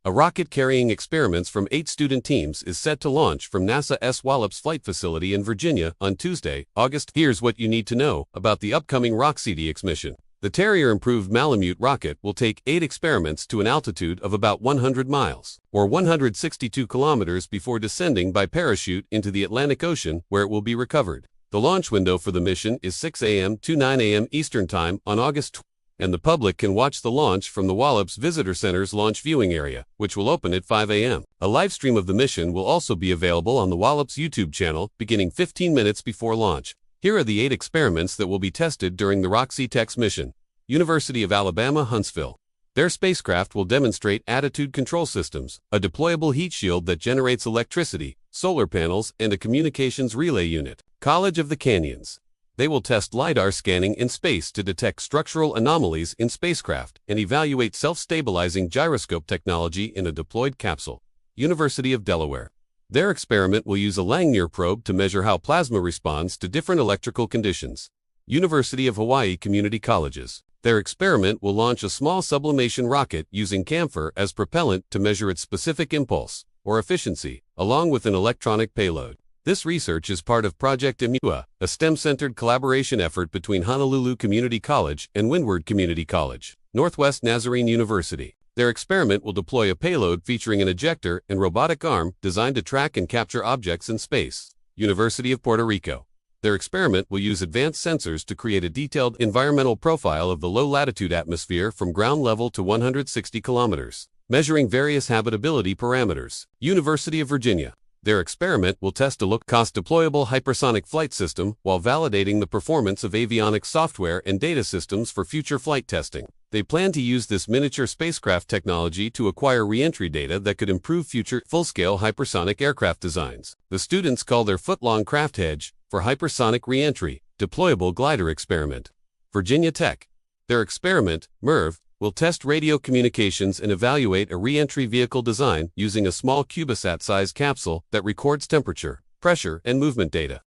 A rocket carrying experiments from 8 student teams is set to launch from NASA's Wallops Flight Facility in Virginia on Tuesday, August. Here's what you need to know about the upcoming ROC-CDX mission. The Terrier-improved Malamute rocket will take 8 experiments to an altitude of about 100 miles, or 162 kilometers before descending by parachute into the Atlantic Ocean, where it will be recovered. The launch window for the mission is 6 a.m. to 9 a.m. Eastern Time on August 20th. And the public can watch the launch from the Wallops Visitor Center's launch viewing area, which will open at 5 a.m. A live stream of the mission will also be available on the Wallops YouTube channel beginning 15 minutes before launch. Here are the 8 experiments that will be tested during the ROC-CDX mission. University of Alabama, Huntsville. Their spacecraft will demonstrate attitude control systems, a deployable heat shield that generates electricity, solar panels, and a communications relay unit. College of the Canyons. They will test LiDAR scanning in space to detect structural anomalies in spacecraft and evaluate self-stabilizing gyroscope technology in a deployed capsule. University of Delaware. Their experiment will use a Langmuir probe to measure how plasma responds to different electrical conditions. University of Hawaii Community Colleges. Their experiment will launch a small sublimation rocket using camphor as propellant to measure its specific impulse, or efficiency, along with an electronic payload. This research is part of Project Imua, a STEM-centered collaboration effort between Honolulu Community College and Windward Community College, Northwest Nazarene University. Their experiment will deploy a payload featuring an ejector and robotic arm designed to track and capture objects in space. University of Puerto Rico. Their experiment will use advanced sensors to create a detailed environmental profile of the low-latitude atmosphere from ground level to 160 kilometers, measuring various habitability parameters. University of Virginia. Their experiment will test a low-cost deployable hypersonic flight system while validating the performance of avionics software and data systems for future flight testing. They plan to use this miniature spacecraft technology to acquire re-entry data that could improve future full-scale hypersonic aircraft designs. The students call their foot-long craft hedge for hypersonic re-entry, deployable glider experiment. Virginia Tech. Their experiment, MERV, will test radio communications and evaluate a re-entry vehicle design using a small CubeSat-sized capsule that records temperature, pressure, and movement data.